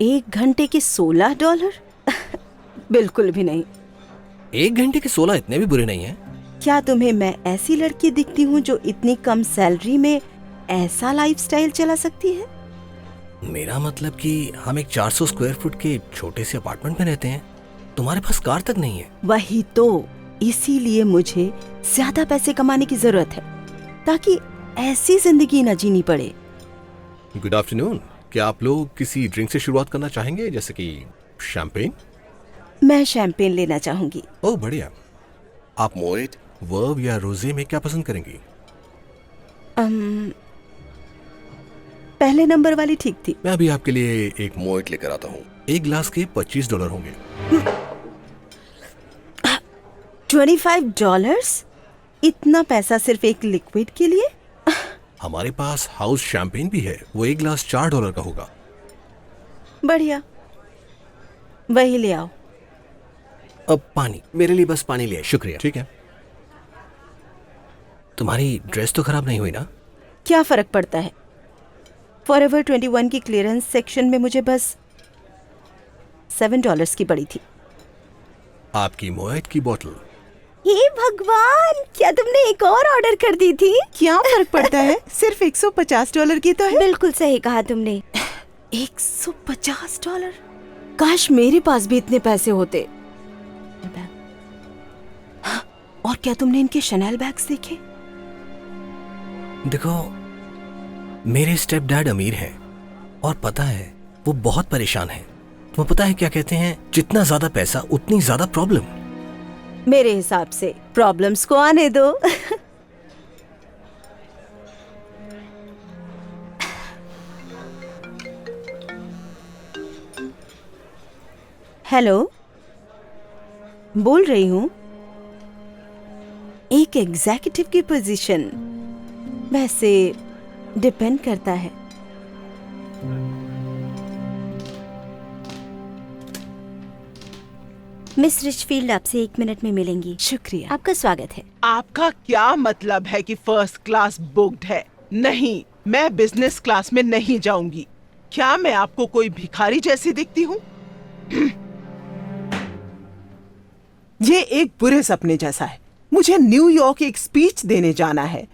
1 घंटे के $16? बिल्कुल भी नहीं। 1 घंटे के 16 इतने भी बुरे नहीं हैं। क्या तुम्हें मैं ऐसी लड़की दिखती हूँ जो इतनी कम सैलरी में ऐसा लाइफस्टाइल चला सकती है? मेरा मतलब कि हम एक 400 स्क्वायर फुट के छोटे से अपार्टमेंट में रहते हैं, तुम्हारे पास कार तक नहीं है। वही तो, इसीलिए मुझे ज्यादा पैसे कमाने की जरूरत है ताकि ऐसी जिंदगी न जीनी पड़े। Good afternoon. क्या आप लोग किसी ड्रिंक से शुरुआत करना चाहेंगे, जैसे कि शैंपेन? मैं शैंपेन लेना चाहूंगी। ओह बढ़िया। आप मोएट, वर्व या रोजे में क्या पसंद करेंगी? पहले नंबर वाली ठीक थी। मैं अभी आपके लिए एक मोएट लेकर आता हूँ। एक ग्लास के $25 होंगे। $25? इतना पैसा सिर्फ एक लिक्विड के लिए? हमारे पास हाउस शैंपेन भी है, वो एक ग्लास $4 का होगा। बढ़िया, वही ले आओ। अब पानी, मेरे लिए बस पानी ले आए, शुक्रिया। ठीक है। तुम्हारी ड्रेस तो खराब नहीं हुई ना? क्या फर्क पड़ता है? फॉरएवर 21 की क्लियरेंस सेक्शन में मुझे बस $7 की पड़ी थी। आपकी मोएट की बोतल। हे भगवान, क्या तुमने एक और ऑर्डर कर दी थी? क्या फर्क पड़ता है, सिर्फ $150 की तो है। बिल्कुल सही कहा तुमने। $150? काश मेरे पास भी इतने पैसे होते। और क्या तुमने इनके शनेल बैग्स देखे? देखो, मेरे स्टेप डैड अमीर हैं और पता है वो बहुत परेशान हैं। तुम्हें पता है क्या कहते हैं, जितना ज्यादा पैसा उतनी ज्यादा प्रॉब्लम। मेरे हिसाब से प्रॉब्लम्स को आने दो। हेलो, बोल रही हूँ। एक एग्जीक्यूटिव की पोजीशन, वैसे डिपेंड करता है। मिस रिचफील्ड आपसे 1 मिनट में मिलेंगी। शुक्रिया। आपका स्वागत है। आपका क्या मतलब है कि फर्स्ट क्लास बुक्ड है? नहीं, मैं बिजनेस क्लास में नहीं जाऊंगी। क्या मैं आपको कोई भिखारी जैसी दिखती हूँ? ये एक बुरे सपने जैसा है। मुझे न्यूयॉर्क एक स्पीच देने जाना है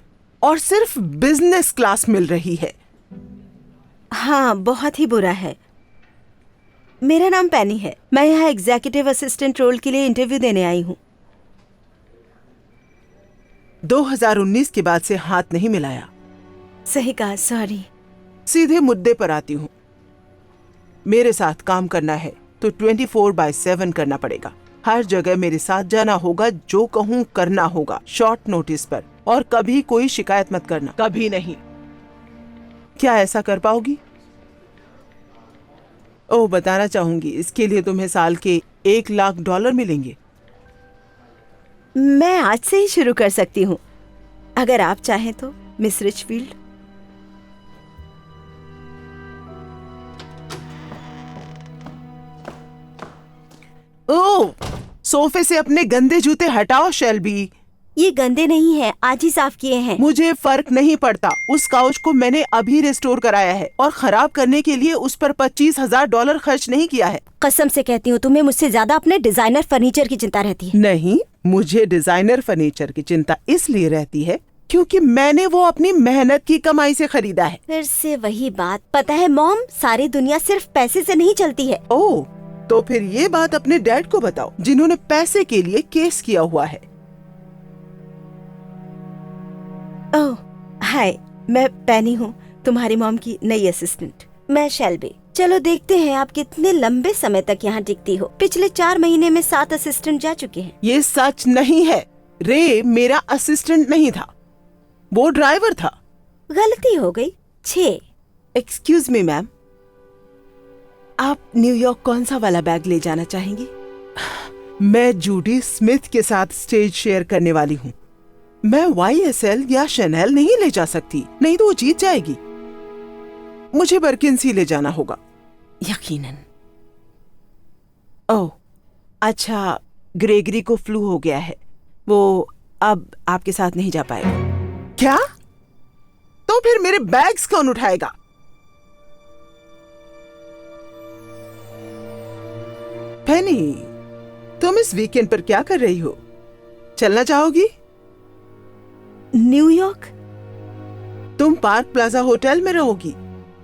और सिर्फ बिजनेस क्लास मिल रही है। हाँ, बहुत ही बुरा है। मेरा नाम पेनी है। मैं यहाँ एग्जीक्यूटिव असिस्टेंट रोल के लिए इंटरव्यू देने आई हूँ। 2019 के बाद से हाथ नहीं मिलाया। सही कहा, सॉरी। सीधे मुद्दे पर आती हूँ। मेरे साथ काम करना है तो 24/7 करना पड़ेगा। हर जगह मेरे साथ जाना होगा, जो कहूँ करना होगा, शॉर्ट नोटिस पर। और कभी कोई शिकायत मत करना, कभी नहीं। क्या ऐसा कर पाओगी? ओह, बताना चाहूंगी, इसके लिए तुम्हें साल के $1 लाख मिलेंगे। मैं आज से ही शुरू कर सकती हूँ, अगर आप चाहें तो, मिस रिचफील्ड। ओह, सोफे से अपने गंदे जूते हटाओ शेल्बी। ये गंदे नहीं हैं, आज ही साफ किए हैं। मुझे फर्क नहीं पड़ता। उस काउच को मैंने अभी रिस्टोर कराया है और खराब करने के लिए उस पर $25,000 खर्च नहीं किया है। कसम से कहती हूँ, तुम्हें मुझसे ज्यादा अपने डिजाइनर फर्नीचर की चिंता रहती है। नहीं, मुझे डिजाइनर फर्नीचर की चिंता इसलिए रहती है क्योंकि मैंने वो अपनी मेहनत की कमाई से खरीदा है। फिर से वही बात। पता है मॉम, सारी दुनिया सिर्फ पैसे से नहीं चलती है। ओह, तो फिर ये बात अपने डैड को बताओ, जिन्होंने पैसे के लिए केस किया हुआ है। ओह, हाय, मैं पेनी हूँ, तुम्हारी मॉम की नई असिस्टेंट। मैं शेल्बी। चलो देखते हैं आप कितने लंबे समय तक यहाँ टिकती हो। पिछले 4 महीने में 7 असिस्टेंट जा चुके हैं। ये सच नहीं है। रे मेरा असिस्टेंट नहीं था, वो ड्राइवर था। गलती हो गई। 6। एक्सक्यूज मी मैम, आप न्यूयॉर्क कौन सा वाला बैग ले जाना चाहेंगी? मैं जूडी स्मिथ के साथ स्टेज शेयर करने वाली हूँ। मैं YSL या शनेल नहीं ले जा सकती, नहीं तो वो जीत जाएगी। मुझे बर्किंसी ले जाना होगा। यकीनन। ओह, अच्छा, ग्रेगरी को फ्लू हो गया है, वो अब आपके साथ नहीं जा पाएगा। क्या? तो फिर मेरे बैग्स कौन उठाएगा? पेनी, तुम इस वीकेंड पर क्या कर रही हो? चलना चाहोगी? न्यूयॉर्क? तुम पार्क प्लाजा होटल में रहोगी।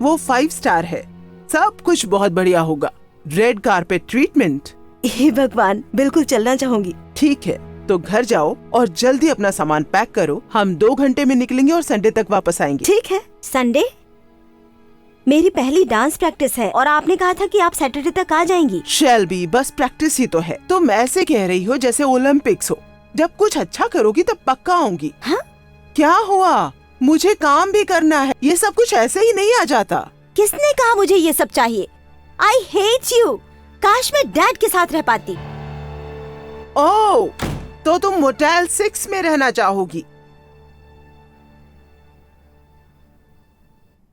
वो 5 स्टार है। सब कुछ बहुत बढ़िया होगा। Red carpet treatment. हे भगवान, बिल्कुल चलना चाहूंगी। ठीक है, तो घर जाओ और जल्दी अपना सामान पैक करो। हम 2 घंटे में निकलेंगे और संडे तक वापस आएंगे। ठीक है। संडे? मेरी पहली डांस प्रैक्टिस है और आपने कहा था कि आप सैटरडे तक आ जाएंगी। शेल्बी, बस प्रैक्टिस ही तो है। तुम ऐसे कह रही हो जैसे ओलंपिक्स हो। जब कुछ अच्छा करोगी तब पक्का आऊंगी। हाँ? क्या हुआ? मुझे काम भी करना है। ये सब कुछ ऐसे ही नहीं आ जाता। किसने कहा मुझे ये सब चाहिए? I hate you. काश मैं डैड के साथ रह पाती। ओह, तो तुम मोटेल 6 में रहना चाहोगी?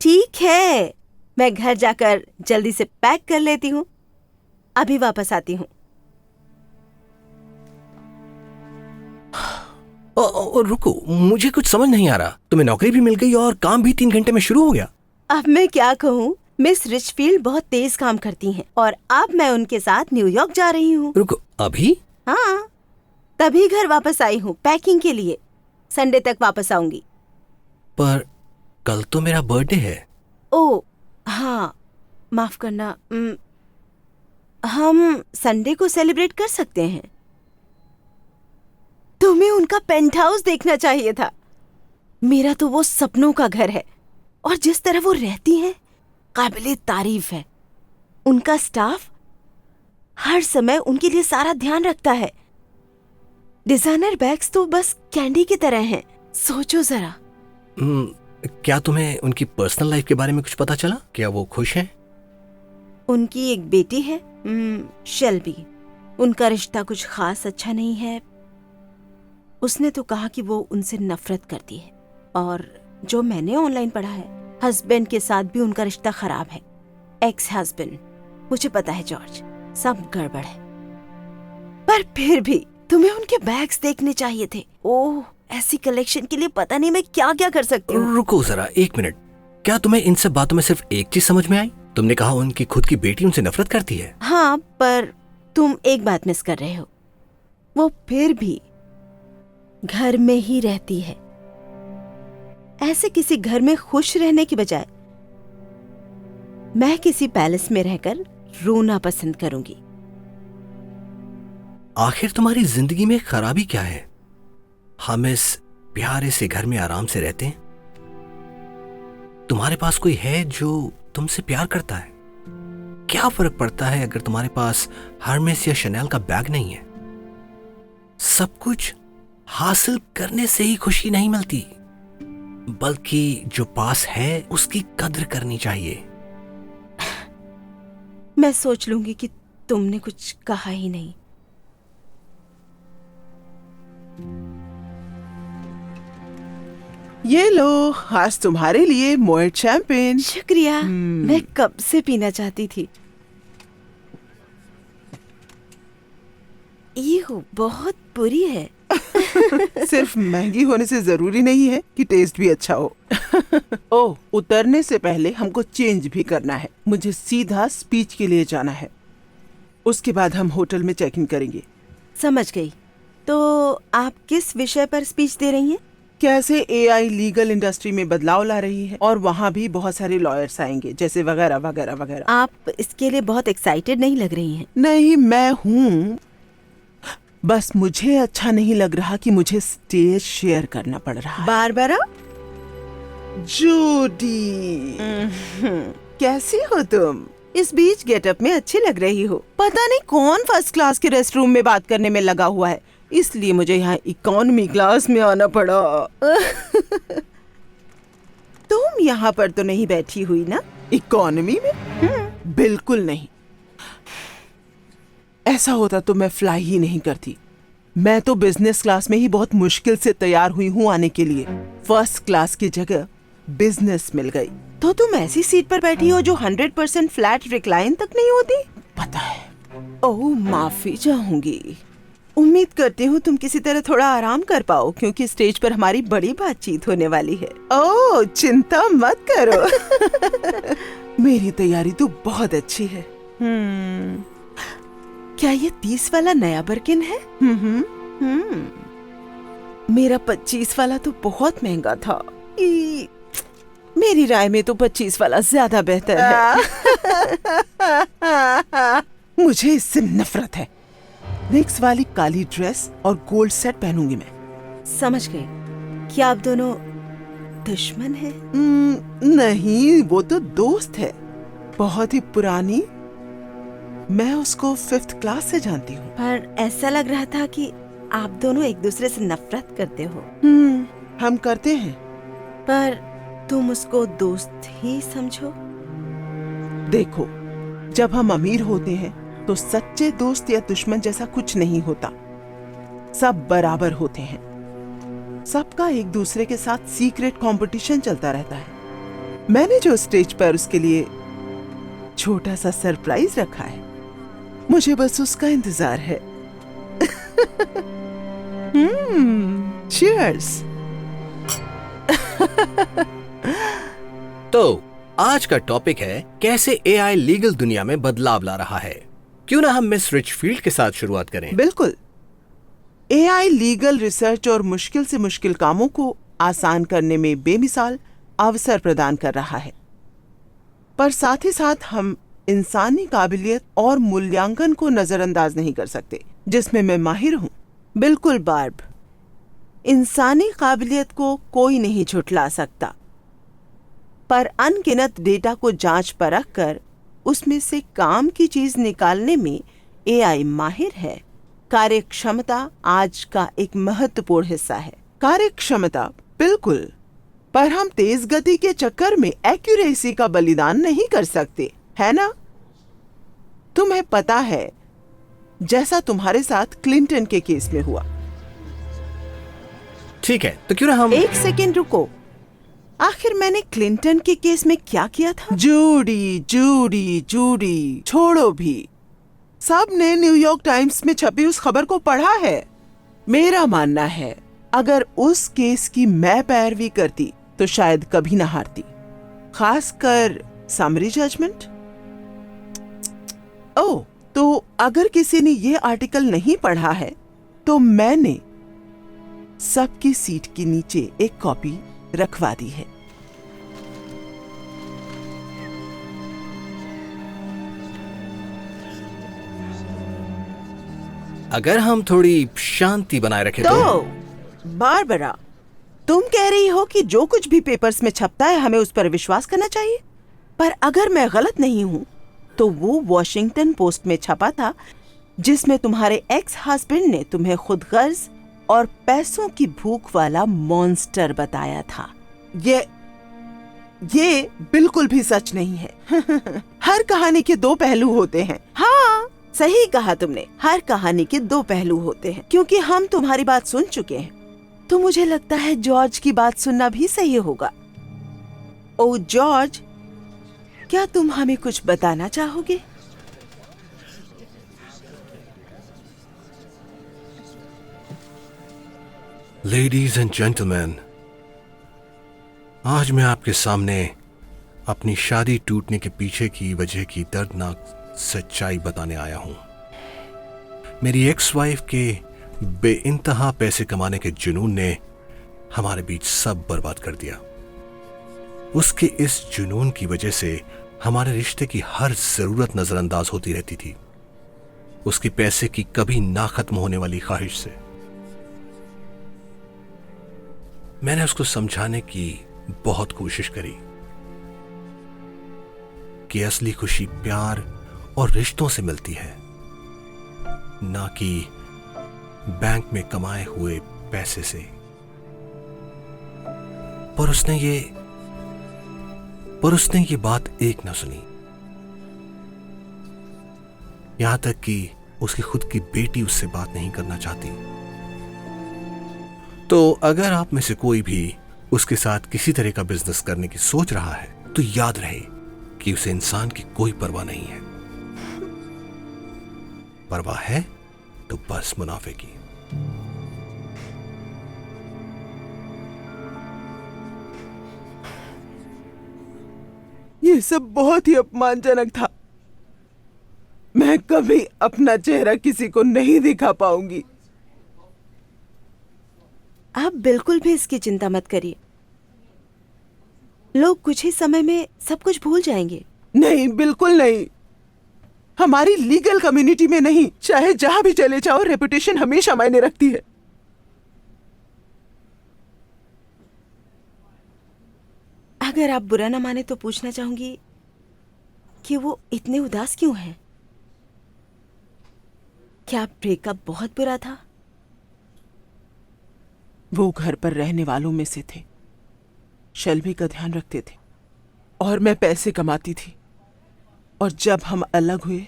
ठीक है, मैं घर जाकर जल्दी से पैक कर लेती हूँ। अभी वापस आती हूँ। रुको, मुझे कुछ समझ नहीं आ रहा। तुम्हें नौकरी भी मिल गई और काम भी 3 घंटे में शुरू हो गया। अब मैं क्या कहूँ, मिस रिचफील्ड बहुत तेज काम करती हैं और अब मैं उनके साथ न्यूयॉर्क जा रही हूँ। रुको, अभी? हाँ, तभी घर वापस आई हूँ पैकिंग के लिए। संडे तक वापस आऊंगी। पर कल तो मेरा बर्थडे है। ओह हाँ, माफ करना। हम संडे को सेलिब्रेट कर सकते हैं। तुम्हें उनका पेंट हाउस देखना चाहिए था। मेरा तो वो सपनों का घर है और जिस तरह वो रहती हैं, काबिले तारीफ है। उनका स्टाफ हर समय उनके लिए सारा ध्यान रखता है। डिजाइनर बैग्स तो बस कैंडी की तरह हैं। सोचो जरा। क्या तुम्हें उनकी पर्सनल लाइफ के बारे में कुछ पता चला? क्या वो खुश हैं? उनकी एक बेटी है, शेल्बी। उनका रिश्ता कुछ खास अच्छा नहीं है। उसने तो कहा कि वो उनसे नफरत करती है और जो मैंने ऑनलाइन पढ़ा है, हस्बैंड के साथ भी उनका रिश्ता खराब है। Ex husband. मुझे पता है जॉर्ज, सब गड़बड़ है। पर फिर भी तुम्हें उनके बैग्स देखने चाहिए थे। ओह, ऐसी कलेक्शन के लिए पता नहीं मैं क्या क्या कर सकती हूँ। रुको जरा, 1 मिनट। क्या तुम्हें इन सब बातों में सिर्फ एक चीज समझ में आई? तुमने कहा उनकी खुद की बेटी उनसे नफरत करती है। हाँ, पर तुम एक बात मिस कर रहे हो। वो फिर भी घर में ही रहती है। ऐसे किसी घर में खुश रहने की बजाय मैं किसी पैलेस में रहकर रोना पसंद करूंगी। आखिर तुम्हारी जिंदगी में खराबी क्या है? हम इस प्यारे से घर में आराम से रहते हैं। तुम्हारे पास कोई है जो तुमसे प्यार करता है? क्या फर्क पड़ता है अगर तुम्हारे पास हर्मेस या शनेल का बैग नहीं है? सब कुछ हासिल करने से ही खुशी नहीं मिलती, बल्कि जो पास है उसकी कद्र करनी चाहिए। मैं सोच लूंगी कि तुमने कुछ कहा ही नहीं। ये लो, आज तुम्हारे लिए मोएट शैंपेन। शुक्रिया। मैं कब से पीना चाहती थी। ये बहुत बुरी है। सिर्फ महंगी होने से जरूरी नहीं है कि टेस्ट भी अच्छा हो। ओह, उतरने से पहले हमको चेंज भी करना है। मुझे सीधा स्पीच के लिए जाना है। उसके बाद हम होटल में चेक इन करेंगे। समझ गई। तो आप किस विषय पर स्पीच दे रही हैं? कैसे एआई लीगल इंडस्ट्री में बदलाव ला रही है और वहाँ भी बहुत सारे लॉयर्स आएंगे, जैसे वगैरह वगैरह वगैरह। आप इसके लिए बहुत एक्साइटेड नहीं लग रही हैं। नहीं, मैं हूँ। बस मुझे अच्छा नहीं लग रहा कि मुझे स्टेज शेयर करना पड़ रहा है। बारबरा? जूडी, कैसी हो तुम? इस बीच गेटअप में अच्छी लग रही हो। पता नहीं कौन फर्स्ट क्लास के रेस्ट रूम में बात करने में लगा हुआ है, इसलिए मुझे यहाँ इकोनॉमी क्लास में आना पड़ा। तुम यहाँ पर तो नहीं बैठी हुई ना इकोनॉमी में? बिल्कुल नहीं। ऐसा होता तो मैं फ्लाई ही नहीं करती। मैं तो बिजनेस क्लास में ही बहुत मुश्किल से तैयार हुई हूँ आने के लिए। फर्स्ट क्लास की जगह बिजनेस मिल गई। तो तुम ऐसी सीट पर बैठी हो जो 100% फ्लैट रिक्लाइन तक नहीं होती? पता है। ओह, माफी चाहूंगी। उम्मीद करती हूँ तुम किसी तरह थोड़ा आराम कर पाओ, क्योंकि स्टेज पर हमारी बड़ी बातचीत होने वाली है। ओह, चिंता मत करो। मेरी तैयारी तो बहुत अच्छी है। क्या ये 30 वाला नया बर्किन है? मेरा 25 वाला तो बहुत महंगा था। मेरी राय में तो 25 वाला ज्यादा बेहतर है। मुझे इससे नफरत है। नेक्स्ट वाली काली ड्रेस और गोल्ड सेट पहनूंगी मैं। समझ गई। क्या आप दोनों दुश्मन हैं? नहीं, वो तो दोस्त है, बहुत ही पुरानी। मैं उसको 5th क्लास से जानती हूँ। पर ऐसा लग रहा था कि आप दोनों एक दूसरे से नफरत करते हो। हम करते हैं। पर तुम उसको दोस्त ही समझो। देखो, जब हम अमीर होते हैं तो सच्चे दोस्त या दुश्मन जैसा कुछ नहीं होता। सब बराबर होते हैं। सबका एक दूसरे के साथ सीक्रेट कंपटीशन चलता रहता है। मैंने जो स्टेज पर उसके लिए छोटा सा सरप्राइज रखा है, मुझे बस उसका इंतजार है। चीयर्स। तो आज का टॉपिक है कैसे एआई लीगल दुनिया में बदलाव ला रहा है। क्यों ना हम मिस रिचफील्ड के साथ शुरुआत करें। बिल्कुल। एआई लीगल रिसर्च और मुश्किल से मुश्किल कामों को आसान करने में बेमिसाल अवसर प्रदान कर रहा है, पर साथ ही साथ हम इंसानी काबिलियत और मूल्यांकन को नजरअंदाज नहीं कर सकते, जिसमें मैं माहिर हूं। बिल्कुल बार्ब, इंसानी काबिलियत को कोई नहीं झुठला सकता, पर अनगिनत डेटा को जांच परख कर उसमें से काम की चीज निकालने में एआई माहिर है। कार्यक्षमता आज का एक महत्वपूर्ण हिस्सा है। कार्यक्षमता, बिल्कुल, पर हम तेज गति के चक्कर में एक्यूरेसी का बलिदान नहीं कर सकते, है ना? तुम्हें पता है, जैसा तुम्हारे साथ क्लिंटन के केस में हुआ। ठीक है, तो क्यों ना हम एक सेकेंड रुको। आखिर मैंने क्लिंटन के केस में क्या किया था? जूडी जूडी जूडी छोड़ो भी। सब ने न्यूयॉर्क टाइम्स में छपी उस खबर को पढ़ा है। मेरा मानना है, अगर उस केस की मैं पैरवी करती तो शायद कभी ना हारती, खासकर समरी जजमेंट। ओह, तो अगर किसी ने ये आर्टिकल नहीं पढ़ा है तो मैंने सबकी सीट के नीचे एक कॉपी रखवा दी है। अगर हम थोड़ी शांति बनाए रखें तो बारबरा, तुम कह रही हो कि जो कुछ भी पेपर्स में छपता है हमें उस पर विश्वास करना चाहिए, पर अगर मैं गलत नहीं हूं तो वो वॉशिंगटन पोस्ट में छपा था, जिसमें तुम्हारे एक्स हस्बैंड ने तुम्हें खुदगर्ज और पैसों की भूख वाला मॉन्स्टर बताया था। ये बिल्कुल भी सच नहीं है। हर कहानी के दो पहलू होते हैं। हाँ, सही कहा तुमने, हर कहानी के दो पहलू होते हैं। क्योंकि हम तुम्हारी बात सुन चुके हैं, तो मुझे लगता है जॉर्ज की बात सुनना भी सही होगा। ओ जॉर्ज, क्या तुम हमें कुछ बताना चाहोगे? लेडीज एंड जेंटलमैन, आज मैं आपके सामने अपनी शादी टूटने के पीछे की वजह की दर्दनाक सच्चाई बताने आया हूं। मेरी एक्स वाइफ के बेइंतहा पैसे कमाने के जुनून ने हमारे बीच सब बर्बाद कर दिया। उसके इस जुनून की वजह से हमारे रिश्ते की हर जरूरत नजरअंदाज होती रहती थी, उसकी पैसे की कभी ना खत्म होने वाली ख्वाहिश से। मैंने उसको समझाने की बहुत कोशिश करी कि असली खुशी प्यार और रिश्तों से मिलती है, ना कि बैंक में कमाए हुए पैसे से। पर उसने ये बात एक ना सुनी, यहां तक कि उसकी खुद की बेटी उससे बात नहीं करना चाहती। तो अगर आप में से कोई भी उसके साथ किसी तरह का बिजनेस करने की सोच रहा है, तो याद रहे कि उसे इंसान की कोई परवाह नहीं है। परवाह है तो बस मुनाफे की। ये सब बहुत ही अपमानजनक था। मैं कभी अपना चेहरा किसी को नहीं दिखा पाऊंगी। आप बिल्कुल भी इसकी चिंता मत करिए, लोग कुछ ही समय में सब कुछ भूल जाएंगे। नहीं, बिल्कुल नहीं। हमारी लीगल कम्युनिटी में नहीं, चाहे जहां भी चले जाओ, रेपुटेशन हमेशा मायने रखती है। अगर आप बुरा ना माने तो पूछना चाहूंगी कि वो इतने उदास क्यों हैं? क्या ब्रेकअप बहुत बुरा था? वो घर पर रहने वालों में से थे, शेल्बी का ध्यान रखते थे और मैं पैसे कमाती थी। और जब हम अलग हुए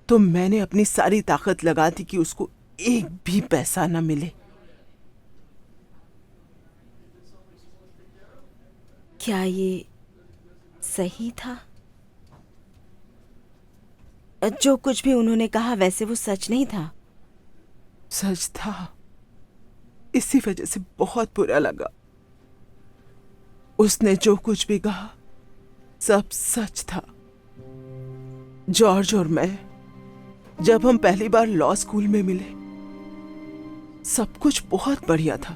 तो मैंने अपनी सारी ताकत लगा दी कि उसको एक भी पैसा न मिले। क्या ये सही था? जो कुछ भी उन्होंने कहा वैसे वो सच नहीं था। सच था, इसी वजह से बहुत बुरा लगा। उसने जो कुछ भी कहा सब सच था। जॉर्ज और मैं जब हम पहली बार लॉ स्कूल में मिले, सब कुछ बहुत बढ़िया था।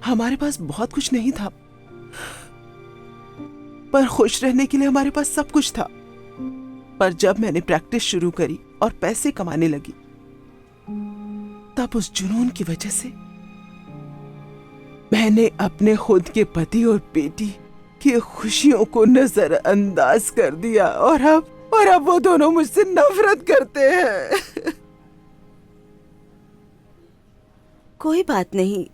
हमारे पास बहुत कुछ नहीं था, पर खुश रहने के लिए हमारे पास सब कुछ था। पर जब मैंने प्रैक्टिस शुरू करी और पैसे कमाने लगी, तब उस जुनून की वजह से मैंने अपने खुद के पति और बेटी की खुशियों को नजरअंदाज कर दिया और अब वो दोनों मुझसे नफरत करते हैं। कोई बात नहीं,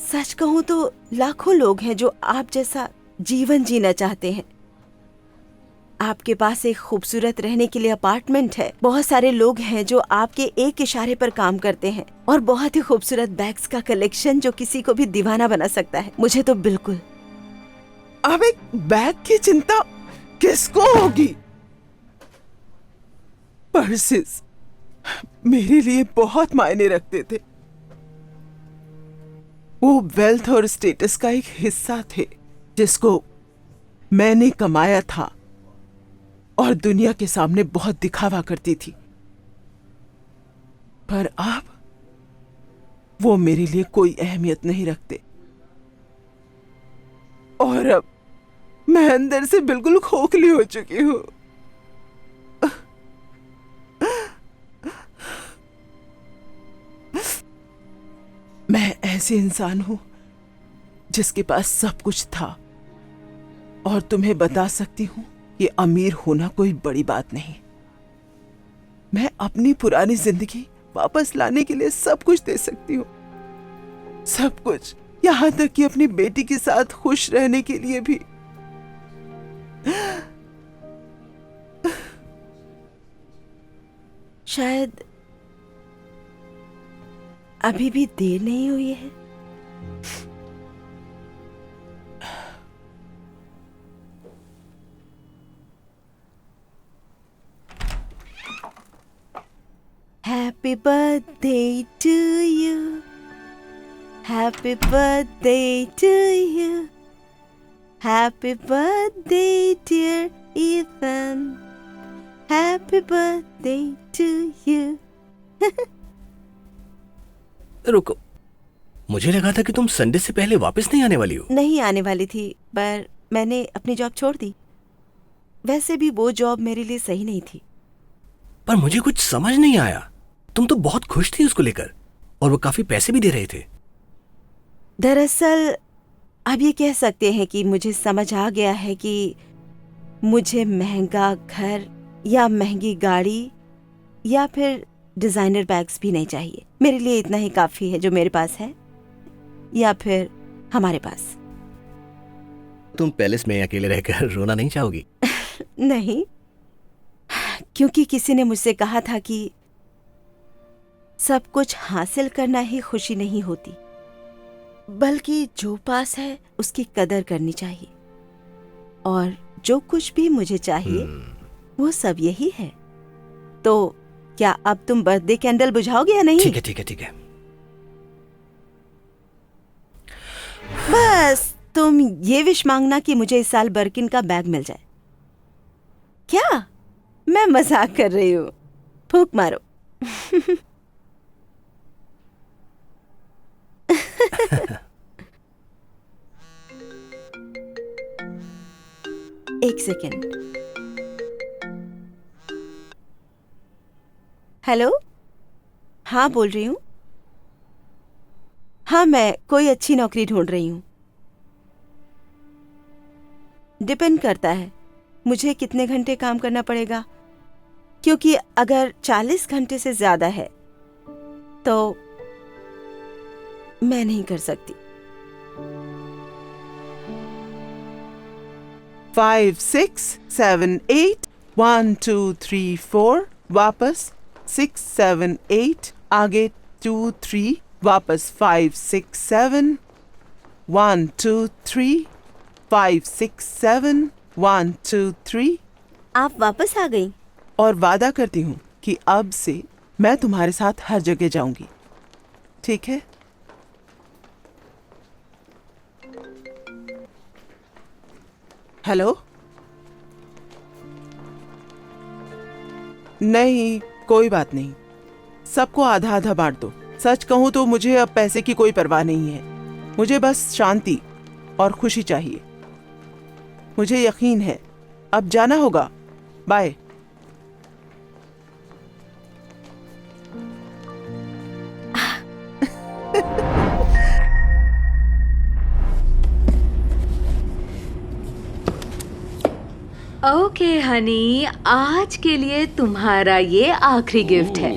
सच कहूं तो लाखों लोग हैं जो आप जैसा जीवन जीना चाहते हैं। आपके पास एक खूबसूरत रहने के लिए अपार्टमेंट है, बहुत सारे लोग हैं जो आपके एक इशारे पर काम करते हैं, और बहुत ही खूबसूरत बैग्स का कलेक्शन जो किसी को भी दीवाना बना सकता है। मुझे तो बिल्कुल। अब एक बैग की चिंता किसको होगी? पर्सेस मेरे लिए बहुत मायने रखते थे। वो वेल्थ और स्टेटस का एक हिस्सा थे जिसको मैंने कमाया था और दुनिया के सामने बहुत दिखावा करती थी। पर अब वो मेरे लिए कोई अहमियत नहीं रखते और अब मैं अंदर से बिल्कुल खोखली हो चुकी हूं। मैं ऐसी इंसान हूं जिसके पास सब कुछ था और तुम्हें बता सकती हूं कि अमीर होना कोई बड़ी बात नहीं। मैं अपनी पुरानी जिंदगी वापस लाने के लिए सब कुछ दे सकती हूँ, सब कुछ, यहां तक कि अपनी बेटी के साथ खुश रहने के लिए भी। शायद अभी भी देर नहीं हुई है। Happy birthday to you. Happy birthday to you. Happy birthday dear Ethan. Happy birthday to you. रुको, मुझे लगा था कि तुम संडे से पहले वापस नहीं आने वाली हो। नहीं आने वाली थी, पर मैंने अपनी जॉब छोड़ दी। वैसे भी वो जॉब मेरे लिए सही नहीं थी। पर मुझे कुछ समझ नहीं आया, तुम तो बहुत खुश थी उसको लेकर और वो काफी पैसे भी दे रहे थे। दरअसल अब ये कह सकते हैं कि मुझे समझ आ गया है कि मुझे महंगा घर या महंगी गाड़ी या फिर डिजाइनर बैग्स भी नहीं चाहिए। मेरे लिए इतना ही काफी है जो मेरे पास है या फिर हमारे पास। तुम पैलेस में अकेले रहकर रोना नहीं चाहोगी? नहीं, क्योंकि किसी ने मुझसे कहा था कि सब कुछ हासिल करना ही खुशी नहीं होती, बल्कि जो पास है उसकी कदर करनी चाहिए। और जो कुछ भी मुझे चाहिए वो सब यही है। तो क्या अब तुम बर्थडे कैंडल बुझाओगे या नहीं? ठीक है ठीक है ठीक है। बस तुम ये विश मांगना कि मुझे इस साल बर्किन का बैग मिल जाए। मैं मजाक कर रही हूँ। फूंक मारो। एक सेकेंड। हेलो, हाँ बोल रही हूँ। हाँ, मैं कोई अच्छी नौकरी ढूंढ रही हूँ। डिपेंड करता है मुझे कितने घंटे काम करना पड़ेगा, क्योंकि अगर 40 घंटे से ज्यादा है तो मैं नहीं कर सकती। 5 6 7 8 1 2 3 4 वापस 6 7 8 आगे 2 3 वापस 5 6 7 1 2 3 5 6 7 1 2 3। आप वापस आ गई। और वादा करती हूँ कि अब से मैं तुम्हारे साथ हर जगह जाऊंगी, ठीक है? हेलो? नहीं, कोई बात नहीं, सबको आधा आधा बांट दो। सच कहूं तो मुझे अब पैसे की कोई परवाह नहीं है, मुझे बस शांति और खुशी चाहिए। मुझे यकीन है अब जाना होगा। बाय। ओके हनी, आज के लिए तुम्हारा ये आखिरी गिफ्ट है।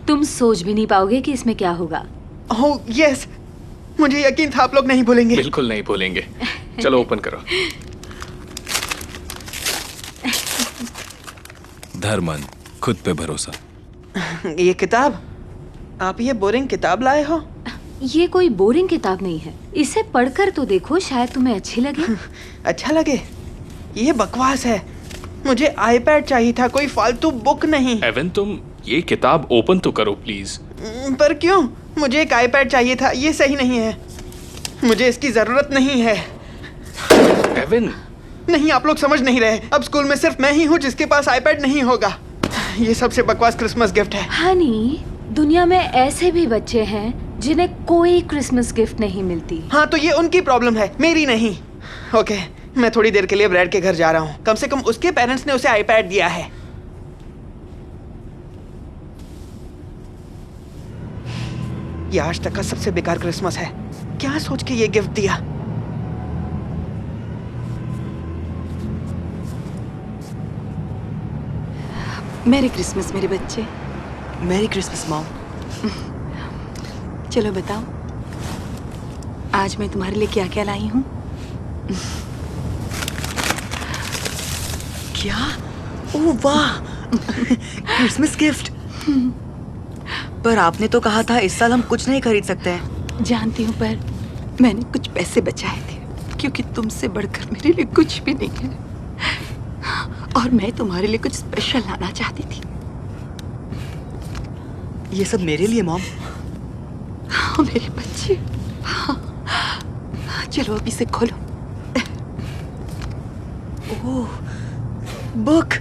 तुम सोच भी नहीं पाओगे कि इसमें क्या होगा। ओह यस, मुझे यकीन था आप लोग नहीं भूलेंगे। बिल्कुल नहीं भूलेंगे। चलो ओपन करो। धर्मन, खुद पे भरोसा। ये किताब, आप ये बोरिंग किताब लाए हो? ये कोई बोरिंग किताब नहीं है, इसे पढ़कर तो देखो, शायद तुम्हें अच्छी लगे। अच्छा लगे? ये बकवास है, मुझे आईपैड चाहिए था, कोई फालतू बुक नहीं। एवन, तुम ये किताब ओपन तो करो प्लीज। पर क्यों? मुझे एक आईपैड चाहिए था, ये सही नहीं है, मुझे इसकी जरूरत नहीं है। एवन, नहीं, आप लोग समझ नहीं रहे। अब स्कूल में सिर्फ मैं ही हूँ जिसके पास आईपैड नहीं होगा। ये सबसे बकवास क्रिसमस गिफ्ट है। हनी, दुनिया में ऐसे भी बच्चे हैं जिन्हें कोई क्रिसमस गिफ्ट नहीं मिलती। हाँ, तो ये उनकी प्रॉब्लम है, मेरी नहीं। ओके, मैं थोड़ी देर के लिए ब्रैड के घर जा रहा हूँ, कम से कम उसके पेरेंट्स ने उसे आईपैड दिया है। ये आज तक का सबसे बेकार क्रिसमस है, क्या सोच के ये गिफ्ट दिया। मैरी क्रिसमस मेरे बच्चे। Merry Christmas mom. चलो बताओ, आज मैं तुम्हारे लिए क्या क्या लाई हूँ? क्या? ओह वाह, क्रिसमस गिफ्ट। पर आपने तो कहा था इस साल हम कुछ नहीं खरीद सकते हैं। जानती हूँ, पर मैंने कुछ पैसे बचाए थे, क्योंकि तुमसे बढ़कर मेरे लिए कुछ भी नहीं है, और मैं तुम्हारे लिए कुछ स्पेशल लाना चाहती थी। ये सब मेरे लिए मॉम? हाँ मेरे बच्चे, हाँ। चलो अब इसे खोलो। ओह, बुक।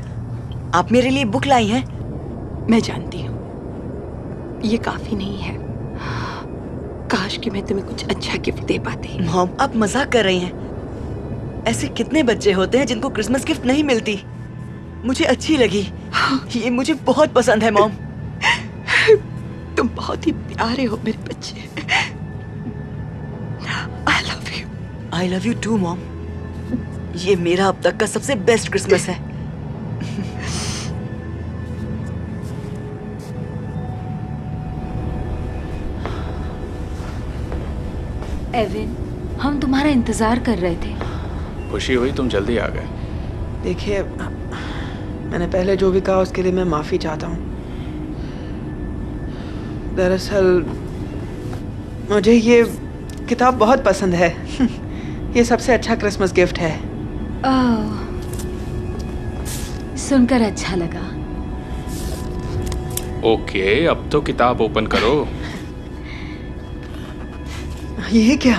आप मेरे लिए बुक लाई हैं? मैं जानती हूँ ये काफी नहीं है, काश कि मैं तुम्हें कुछ अच्छा गिफ्ट दे पाती। मॉम, आप मजाक कर रही हैं। ऐसे कितने बच्चे होते हैं जिनको क्रिसमस गिफ्ट नहीं मिलती। मुझे अच्छी लगी, ये मुझे बहुत पसंद है मॉम। तुम बहुत ही प्यारे हो मेरे बच्चे। I love you. I love you too mom. ये मेरा अब तक का सबसे बेस्ट क्रिसमस है। एविन, हम तुम्हारा इंतजार कर रहे थे। खुशी हुई तुम जल्दी आ गए। देखिए, मैंने पहले जो भी कहा उसके लिए मैं माफ़ी चाहता हूँ। दरअसल मुझे ये किताब बहुत पसंद है। ये सबसे अच्छा क्रिसमस गिफ्ट है। ओह, सुनकर अच्छा लगा। ओके, अब तो किताब ओपन करो। ये क्या?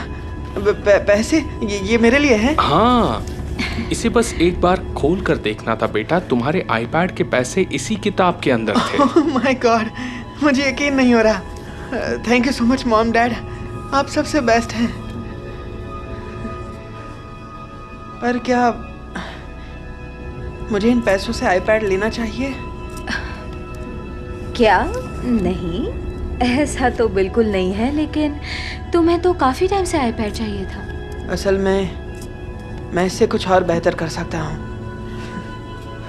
पैसे? ये मेरे लिए है? हाँ, इसे बस एक बार खोल कर देखना था बेटा। तुम्हारे आईपैड के पैसे इसी किताब के अंदर थे। ओह माय गॉड, मुझे यकीन नहीं हो रहा। Thank you so much mom dad, आप सबसे बेस्ट हैं। पर क्या मुझे इन पैसों से आईपैड लेना चाहिए? क्या? नहीं, ऐसा तो बिल्कुल नहीं है, लेकिन तुम्हें तो काफी टाइम से आईपैड चाहिए था। असल में मैं इससे कुछ और बेहतर कर सकता हूँ।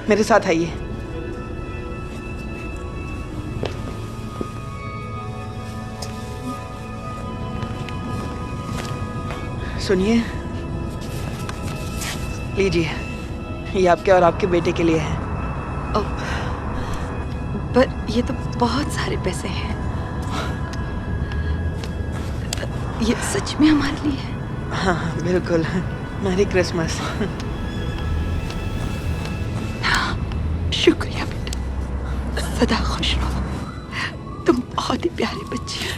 मेरे साथ आइए। सुनिए, लीजिए, ये आपके और आपके बेटे के लिए है। पर ये तो बहुत सारे पैसे हैं। ये सच में हमारे लिए है? हाँ हाँ बिल्कुल। Merry Christmas. शुक्रिया बेटा, सदा खुश रहो। तुम बहुत ही प्यारे बच्चे।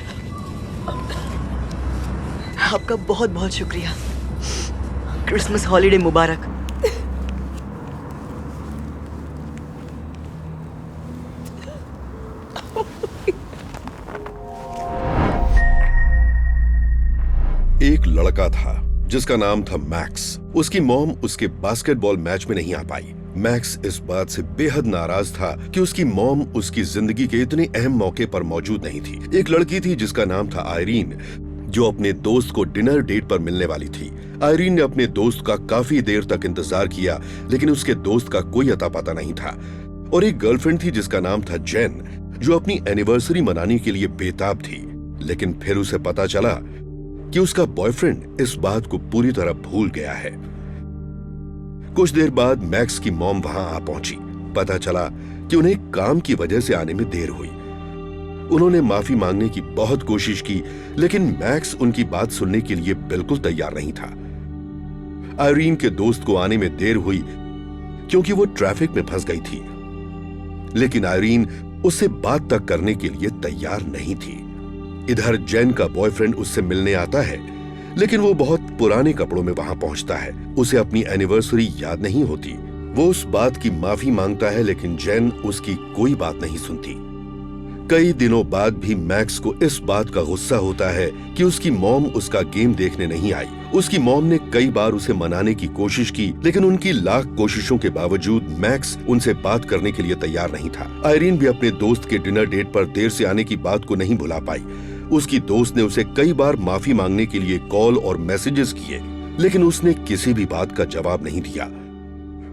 आपका बहुत बहुत शुक्रिया। क्रिसमस हॉलीडे मुबारक। एक लड़का था जिसका नाम था मैक्स। उसकी मॉम उसके बास्केटबॉल मैच में नहीं आ पाई। मैक्स इस बात से बेहद नाराज था कि उसकी मॉम उसकी जिंदगी के इतने अहम मौके पर मौजूद नहीं थी। एक लड़की थी जिसका नाम था आयरीन, जो अपने दोस्त को डिनर डेट पर मिलने वाली थी। आयरीन ने अपने दोस्त का काफी देर तक इंतजार किया, लेकिन उसके दोस्त का कोई अता पता नहीं था। और एक गर्लफ्रेंड थी जिसका नाम था जेन, जो अपनी एनिवर्सरी मनाने के लिए बेताब थी। लेकिन फिर उसे पता चला कि उसका बॉयफ्रेंड इस बात को पूरी तरह भूल गया है। कुछ देर बाद मैक्स की मॉम वहां आ पहुंची। पता चला कि उन्हें काम की वजह से आने में देर हुई। उन्होंने माफी मांगने की बहुत कोशिश की, लेकिन मैक्स उनकी बात सुनने के लिए बिल्कुल तैयार नहीं था। आयरीन के दोस्त को आने में देर हुई क्योंकि वो ट्रैफिक में फंस गई थी, लेकिन आयरीन उससे बात तक करने के लिए तैयार नहीं थी। इधर जेन का बॉयफ्रेंड उससे मिलने आता है, लेकिन वो बहुत पुराने कपड़ों में वहां पहुंचता है। उसे अपनी एनिवर्सरी याद नहीं होती। वो उस बात की माफी मांगता है, लेकिन जेन उसकी कोई बात नहीं सुनती। कई दिनों बाद भी मैक्स को इस बात का गुस्सा होता है कि उसकी मॉम उसका गेम देखने नहीं आई। उसकी मॉम ने कई बार उसे मनाने की कोशिश की, लेकिन उनकी लाख कोशिशों के बावजूद मैक्स उनसे बात करने के लिए तैयार नहीं था। आयरीन भी अपने दोस्त के डिनर डेट पर देर से आने की बात को नहीं भुला पाई। उसकी दोस्त ने उसे कई बार माफी मांगने के लिए कॉल और मैसेजेस किए, लेकिन उसने किसी भी बात का जवाब नहीं दिया।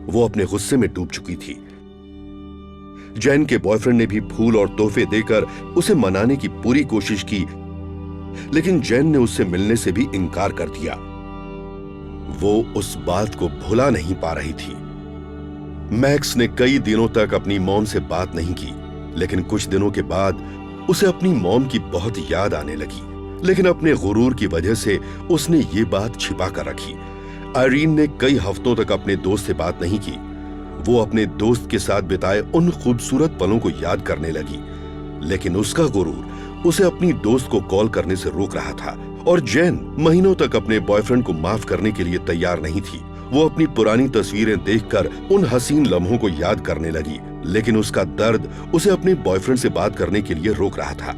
वो अपने गुस्से में डूब चुकी थी। जैन के बॉयफ्रेंड ने भी फूल और तोहफे देकर उसे मनाने की पूरी कोशिश की, लेकिन जैन ने उससे मिलने से भी इनकार कर दिया। वो उस बात को भुला नहीं पा रही थी। मैक्स ने कई दिनों तक अपनी मॉम से बात नहीं की, लेकिन कुछ दिनों के बाद उसे अपनी मॉम की बहुत याद आने लगी। लेकिन अपने गुरूर की वजह से उसने ये बात छिपा कर रखी। आयरीन ने कई हफ्तों तक अपने दोस्त से बात नहीं की। वो अपने दोस्त के साथ बिताए उन खूबसूरत पलों को याद करने लगी, लेकिन उसका गुरूर उसे अपनी दोस्त को कॉल करने से रोक रहा था। और जैन महीनों तक अपने बॉयफ्रेंड को माफ करने के लिए तैयार नहीं थी। वो अपनी पुरानी तस्वीरें देखकर उन हसीन लम्हों को याद करने लगी, लेकिन उसका दर्द उसे अपने बॉयफ्रेंड से बात करने के लिए रोक रहा था।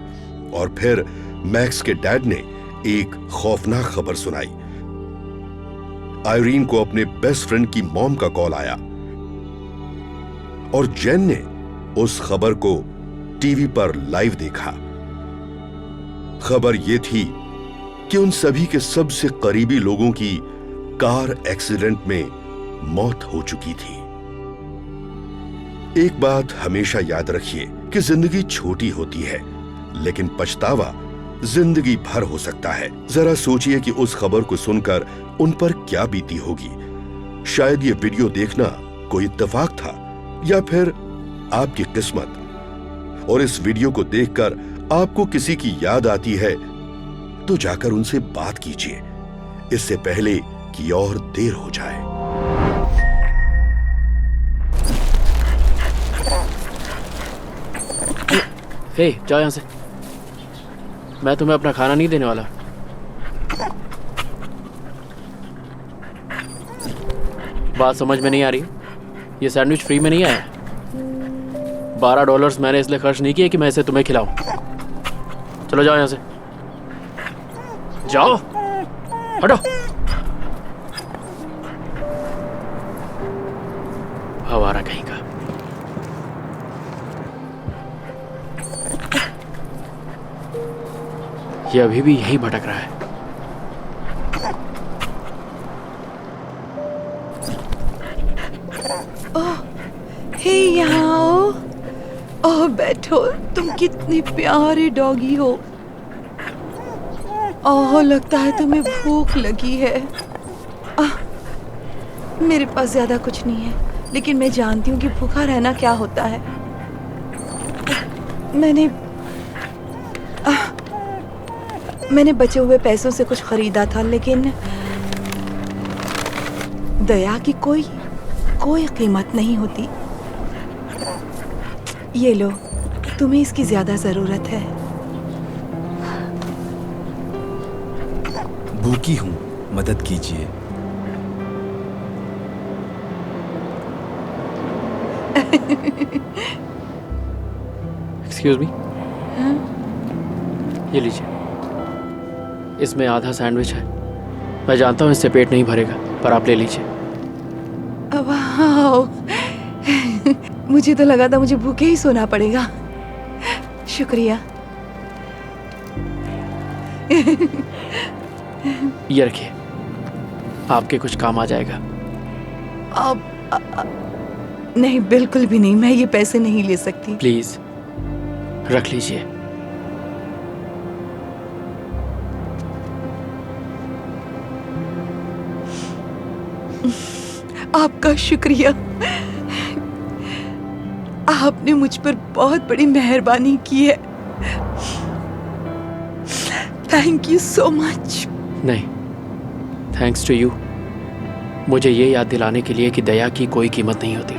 और फिर मैक्स के डैड ने एक खौफनाक खबर सुनाई। आयरीन को अपने बेस्ट फ्रेंड की मॉम का कॉल आया और जेन ने उस खबर को टीवी पर लाइव देखा। खबर यह थी कि उन सभी के सबसे करीबी लोगों की कार एक्सीडेंट में मौत हो चुकी थी। एक बात हमेशा याद रखिए कि जिंदगी छोटी होती है, लेकिन पछतावा जिंदगी भर हो सकता है। जरा सोचिए कि उस खबर को सुनकर उन पर क्या बीती होगी। शायद ये वीडियो देखना कोई इत्तेफाक था या फिर आपकी किस्मत। और इस वीडियो को देखकर आपको किसी की याद आती है तो जाकर उनसे बात कीजिए, इससे पहले कि और देर हो जाए। हे, जाओ यहां से। मैं तुम्हें अपना खाना नहीं देने वाला। बात समझ में नहीं आ रही? ये सैंडविच फ्री में नहीं आया। $12 मैंने इसलिए खर्च नहीं किए कि मैं इसे तुम्हें खिलाऊं। चलो जाओ यहाँ से, जाओ, हटो। आवारा कहीं का। ये अभी भी यहीं भटक रहा है। हे यहाँ आओ। ओह बैठो, तुम कितने प्यारे डॉगी हो। ओह लगता है तुम्हें भूख लगी है। मेरे पास ज्यादा कुछ नहीं है, लेकिन मैं जानती हूँ कि भूखा रहना क्या होता है। मैंने बचे हुए पैसों से कुछ खरीदा था, लेकिन दया की कोई कीमत नहीं होती। ये लो, तुम्हें इसकी ज्यादा जरूरत है। भूखी हूँ, मदद कीजिए। एक्सक्यूज मी, ये लीजिए, इसमें आधा सैंडविच है। मैं जानता हूँ इससे पेट नहीं भरेगा, पर आप ले लीजिए। वाओ, मुझे तो लगा था मुझे भूखे ही सोना पड़ेगा। शुक्रिया। ये रखिए, आपके कुछ काम आ जाएगा। नहीं, बिल्कुल भी नहीं, मैं ये पैसे नहीं ले सकती। प्लीज रख लीजिए। आपका शुक्रिया। आपने मुझ पर बहुत बड़ी मेहरबानी की है। Thank you so much. नहीं, थैंक्स टू यू, मुझे ये याद दिलाने के लिए कि दया की कोई कीमत नहीं होती।